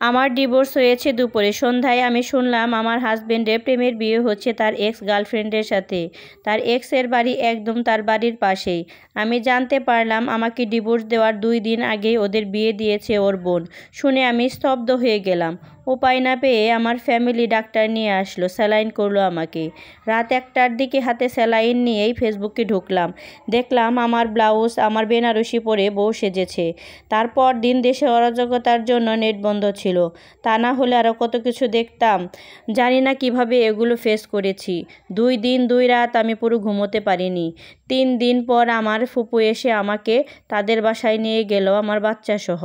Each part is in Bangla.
আমার ডিভোর্স হয়েছে দুপুরে। সন্ধ্যায় আমি শুনলাম আমার হাজবেন্ডের প্রেমের বিয়ে হচ্ছে তার এক্স গার্লফ্রেন্ডের সাথে। তার এক্সের বাড়ি একদম তার বাড়ির পাশেই। আমি জানতে পারলাম আমাকে ডিভোর্স দেওয়ার 2 দিন আগেই ওদের বিয়ে দিয়েছে ওর বোন। শুনে আমি স্তব্ধ হয়ে গেলাম। উপায় না পেয়ে আমার ফ্যামিলি ডাক্তার নিয়ে আসলো, স্যালাইন করলো আমাকে। রাত 1টার দিকে হাতে স্যালাইন নিয়েই ফেসবুকে ঢুকলাম। দেখলাম আমার ব্লাউজ আমার বেনারসি পরে বউ সেজেছে। তারপর দিন দেশে অরাজকতার জন্য নেট বন্ধ ছিল। তা না হলে আরও কত কিছু দেখতাম। জানি না কিভাবে এগুলো ফেস করেছি। 2 দিন 2 রাত আমি পুরো ঘুমোতে পারিনি। 3 দিন পর আমার ফুপু এসে আমাকে তাদের বাসায় নিয়ে গেল আমার বাচ্চা সহ।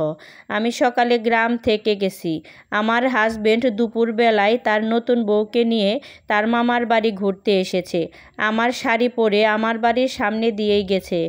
আমি সকালে গ্রাম থেকে গেছি। আমার হাজবেন্ড দুপুরবেলায় তার নতুন বউকে নিয়ে তার মামার বাড়ি ঘুরতে এসেছে। আমার শাড়ি পরে আমার বাড়ির সামনে দিয়েই গেছে।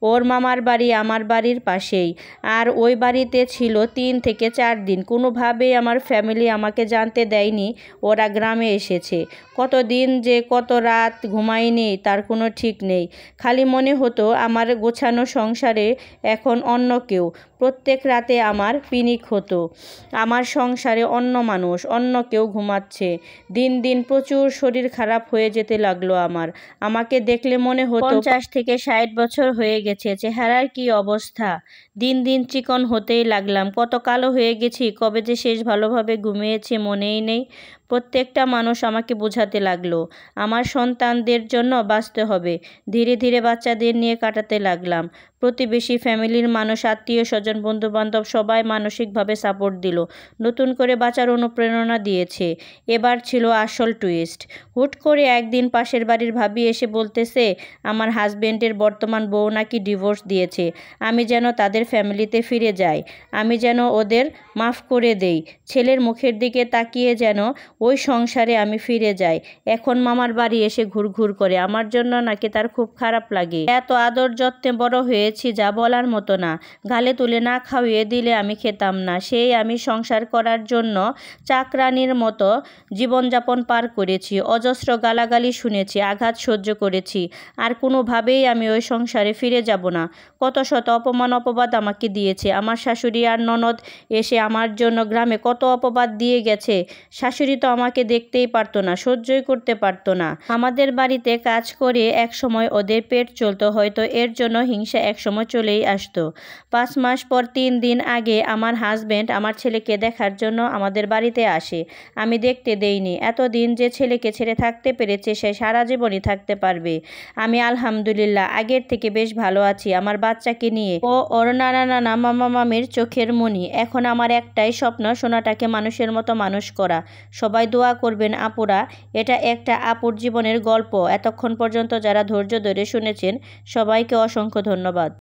ওর মামার বাড়ি আমার বাড়ির পাশেই। আর ওই বাড়িতে ছিল 3 থেকে 4 দিন। কোনোভাবেই আমার ফ্যামিলি আমাকে জানতে দেয়নি ওরা গ্রামে এসেছে। কতদিন যে কত রাত ঘুমাইনি তার কোনো ঠিক নেই। খালি মনে হতো আমার গোছানো সংসারে এখন অন্য কেউ। প্রত্যেক রাতে আমার পিনিক হতো। আমার সংসারে অন্য মানুষ, অন্য কেউ ঘুমাচ্ছে। দিন দিন প্রচুর শরীর খারাপ হয়ে যেতে লাগলো আমার। আমাকে দেখলে মনে হতো 50 থেকে 60 বছর হয়ে গেছে। চেহারার কি অবস্থা! দিন দিন চিকন হতেই লাগলাম। কত কালো হয়ে গেছি, কবে যে শেষ ভালোভাবে ঘুমিয়েছি মনেই নেই। প্রত্যেকটা মানুষ আমাকে বোঝাতে লাগলো আমার সন্তানদের জন্য বাঁচতে হবে। ধীরে ধীরে বাচ্চাদের নিয়ে কাটাতে লাগলাম। প্রতিবেশী, ফ্যামিলির মানুষ, আত্মীয় স্বজন, বন্ধুবান্ধব সবাই মানসিকভাবে সাপোর্ট দিল। নতুন করে বাঁচার অনুপ্রেরণা দিয়েছে। এবার ছিল আসল টুইস্ট। হুট করে একদিন পাশের বাড়ির ভাবি এসে বলতেছে আমার হাজবেন্ডের বর্তমান বউ নাকি ডিভোর্স দিয়েছে। আমি যেন তাদের ফ্যামিলিতে ফিরে যাই। আমি যেন ওদের মাফ করে দেই। ছেলের মুখের দিকে তাকিয়ে যেন ওই সংসারে আমি ফিরে যাই। এখন মামার বাড়ি এসে ঘুরঘুর করে। আমার জন্য নাকি তার খুব খারাপ লাগে। এত আদর যত্নে বড় হয়েছি যা বলার মতো না। গালে তুলে না খাওয়িয়ে দিলে আমি খেতাম না। সেই আমি সংসার করার জন্য চাকরানির মতো জীবনযাপন পার করেছি। অজস্র গালাগালি শুনেছি, আঘাত সহ্য করেছি। আর কোনোভাবেই আমি ওই সংসারে ফিরে যাব না। কত শত অপমান অপবাদ আমাকে দিয়েছে। আমার শাশুড়ি আর ননদ এসে আমার জন্য গ্রামে কত অপবাদ দিয়ে গেছে। শাশুড়ি তো আমাকে দেখতেই পারতো না, সহ্যই করতে পারতো না। আমাদের বাড়িতে কাজ করে একসময় ওদের পেট চলতো, হয়তো এর জন্য হিংসা একসময় চলেই আসতো। 5 মাস পর 3 দিন আগে আমার হাজবেন্ড আমার ছেলেকে দেখার জন্য আমাদের বাড়িতে আসে। আমি দেখতে দেইনি। এতদিন যে ছেলেকে ছেড়ে থাকতে পেরেছে সে সারা জীবনই থাকতে পারবে। আমি আলহামদুলিল্লাহ আগের থেকে বেশ ভালো আছি আমার বাচ্চাকে নিয়ে। ও ওর নানা নানা মামা মামির চোখের মণি। এখন আমার একটাই স্বপ্ন সোনাটাকে মানুষের মতো মানুষ করা। সবাই দোয়া করবেন আপুরা। এটা একটা আপুর জীবনের গল্প। এতক্ষণ পর্যন্ত যারা ধৈর্য ধরে শুনেছেন সবাইকে অসংখ্য ধন্যবাদ।